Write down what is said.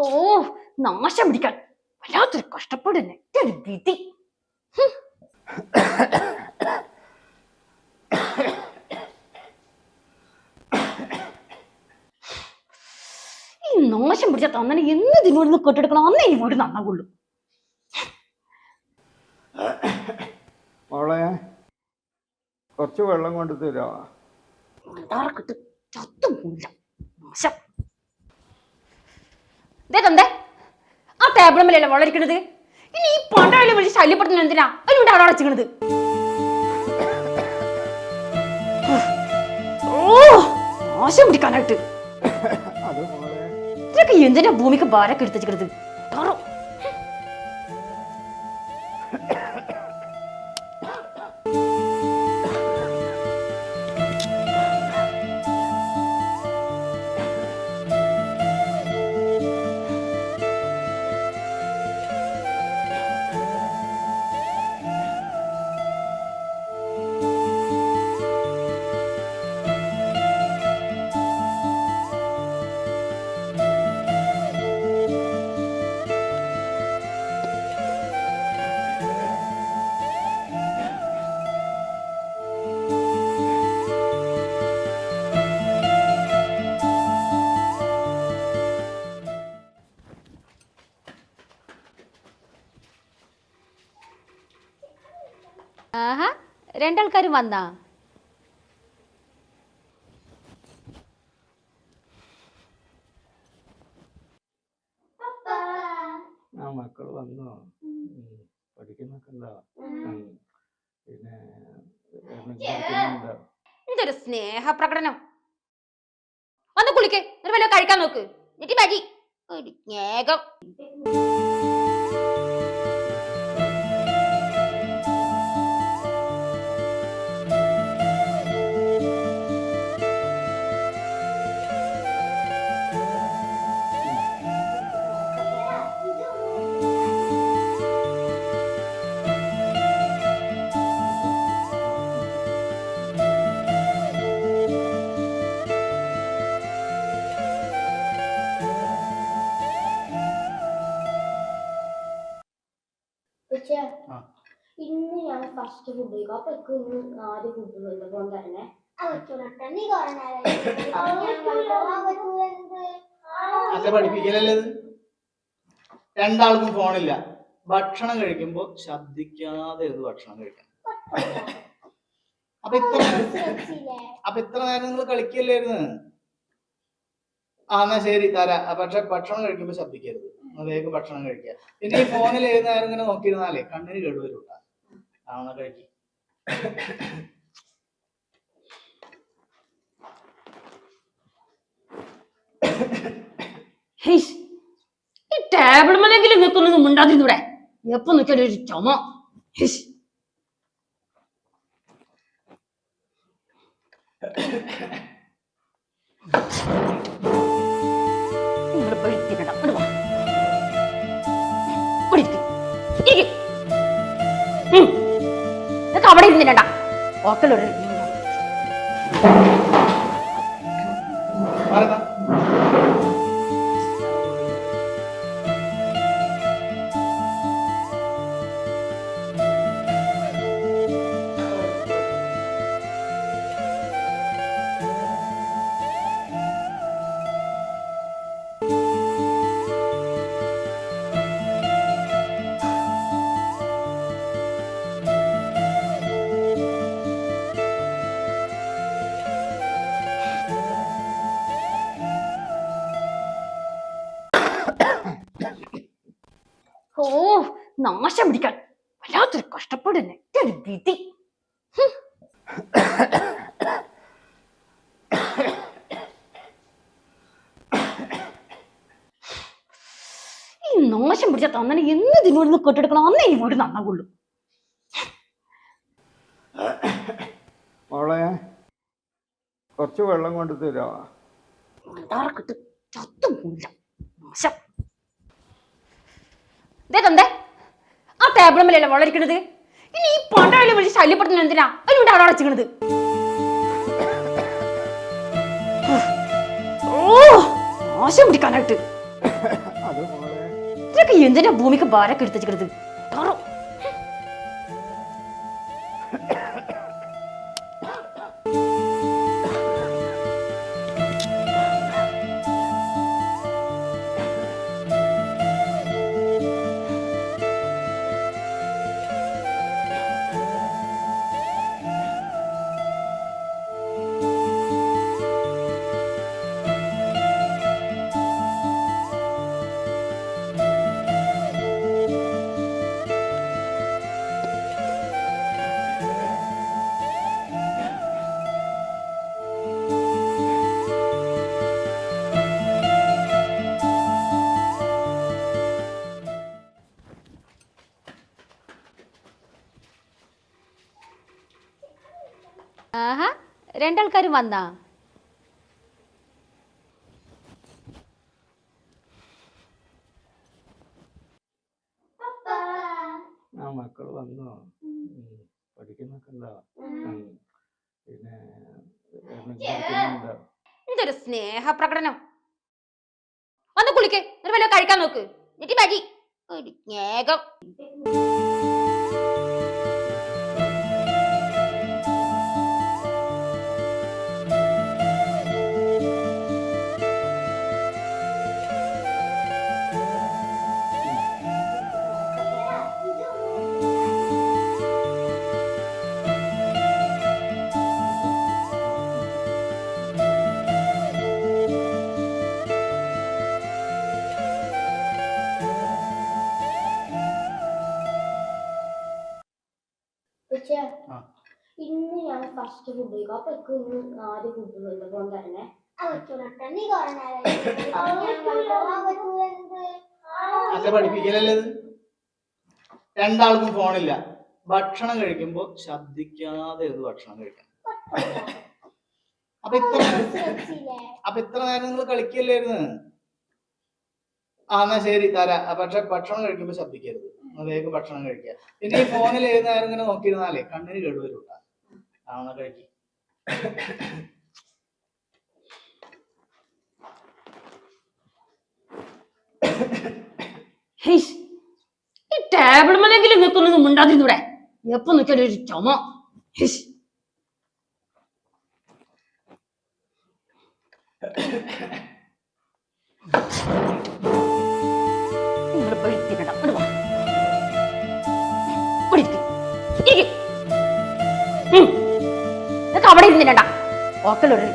ഓ നാശം പിടിക്കാൻ വല്ലാത്തൊരു കഷ്ടപ്പെടുന്നെ ഒരു വിധി. ഈ നാശം പിടിച്ച തന്നെ എന്ന് ഇതിനോട് കെട്ടെടുക്കണം അന്നേ ഈ വീട് നന്നാകുള്ളൂ. മോളെ കുറച്ച് വെള്ളം കൊണ്ട് തരാമോ? കിട്ടും ചത്തും പോയില്ല നാശം. ഇതേ ആ ടേബിൾ മേലല്ലേ വളരിക്കണത്. ഇനി ഈ പണ്ടായാലും വിളിച്ച് ശല്യപ്പെടുത്തുന്നത് എന്തിനാ? അതിലൂടെ അവിടെ അടച്ചിക്കണത്. ഓ നാശം പിടിക്കാനായിട്ട് ഇതൊക്കെ എന്തിനാ ഭൂമിക്ക് ഭാരൊക്കെ എടുത്തിരിക്കണത്? ആഹാ രണ്ടാൾക്കാരും വന്നാ? ആ മക്കൾ വന്നോ? പഠിക്കുന്നൊക്കെ ഉണ്ടോ? പിന്നെ എന്തൊരു സ്നേഹപ്രകടനം. ഒന്ന് കുളിക്ക്, ഒരു വല്ല കഴിക്കാൻ നോക്ക്. എന്നിട്ട് മതി ഒരു സ്നേഹം. ഇന്ന് ഞാൻ ഫസ്റ്റ് ഫുഡ് കഴിക്കും. അപ്പൊ ഇന്ന് ആദ്യം ഫുഡ് പോകാൻ തരണേ. അല്ല പഠിപ്പിക്കലല്ലേ ഇത്? രണ്ടാൾക്കും ഫോണില്ല. ഭക്ഷണം കഴിക്കുമ്പോ ശബ്ദിക്കാതെ ഇത് ഭക്ഷണം കഴിക്കണം. അപ്പൊ ഇത്ര നേരം നിങ്ങൾ കളിക്കല്ലായിരുന്നു. എന്നാ ശരി തരാ. പക്ഷെ ഭക്ഷണം കഴിക്കുമ്പോ ശബ്ദിക്കരുത്. വേഗം ഭക്ഷണം കഴിക്കുക. പിന്നെ ഈ ഫോണിൽ ഏത് നേരം ഇങ്ങനെ നോക്കിയിരുന്നാലേ കണ്ണിന് കേടുവരും. കഴിക്കും. ഈ ടേബിൾ മേലെങ്കിലും നിൽക്കൊന്നും മിണ്ടാതിരുന്നൂടെ? എപ്പോ നോക്കിയാലും ഒരു ചുമ. അവിടെ ഇരുന്നില്ല ഓക്കലൊരു ഓ നാശം പിടിക്കാൻ വല്ലാത്തൊരു കഷ്ടപ്പെടുന്നെ ഒരു വിധി. ഈ നാശം പിടിച്ച തന്നെ എന്ന് ഇതിനോട് കെട്ടെടുക്കണം അന്നേ ഈ വീട് നന്നാകുള്ളൂ. മോളെ കുറച്ച് വെള്ളം കൊണ്ട് തരാമോ? കിട്ടും ചത്തും പോയില്ല നാശം. ഇതേ ആ ടേബിൾ മേലല്ലേ വളരിക്കണത്. ഇനി ഈ പണ്ടായാലും വിളിച്ച് ശല്യപ്പെടുത്തുന്നത് എന്തിനാ? അതിലൂടെ അവിടെ അടച്ചിക്കണത്. ഓ നാശം പിടിക്കാനായിട്ട്. അത് മോളെ ഇതൊക്കെ എന്തിനാ ഭൂമിക്ക് ഭാരൊക്കെ എടുത്തിട്ട് ആഹാ രണ്ടാൾക്കാരും വന്നാ ആ മക്കൾ വന്നോ? പഠിക്കുന്നൊക്കെ ഉണ്ടോ? പിന്നെ പഠിക്കുന്നുണ്ടോ? എന്തൊരു സ്നേഹപ്രകടനം. ഒന്ന് കുളിക്കേ, എന്നിട്ട് വല്ല കഴിക്കാൻ നോക്ക്. എന്നിട്ട് മതി സ്നേഹം. പക്ഷേ ആ. ഇന്ന് ഞാൻ ഫസ്റ്റ് ഫുഡ് കഴിക്കും. അപ്പൊ എനിക്ക് ഇന്ന് ആദ്യം ഫുഡ് വല്ലപ്പോഴും തരണേ. അല്ല പഠിപ്പിക്കലല്ലേ ഇത്? രണ്ടാൾക്കും ഫോണില്ല. ഭക്ഷണം കഴിക്കുമ്പോ ശബ്ദിക്കാതെ ഇത് ഭക്ഷണം കഴിക്കണം. അപ്പൊ ഇത്ര നേരം നിങ്ങൾ കളിക്കല്ലായിരുന്നു. എന്നാ ശരി തരാ. പക്ഷെ ഭക്ഷണം കഴിക്കുമ്പോ ശബ്ദിക്കരുത്. വേഗം ഭക്ഷണം കഴിക്കുക. പിന്നെ ഈ ഫോണിൽ ഏത് നേരം ഇങ്ങനെ നോക്കിയിരുന്നാലേ കണ്ണിന് കേടുവരും. എന്നാ കഴിക്കും. ഈ ടേബിൾ മേലെങ്കിലും നിൽക്കൊന്നും മിണ്ടാതിരുന്നൂടെ? എപ്പോ നോക്കിയാലും ഒരു ചുമ. അവിടെ ഇരുന്നില്ല ഓക്കലൊരു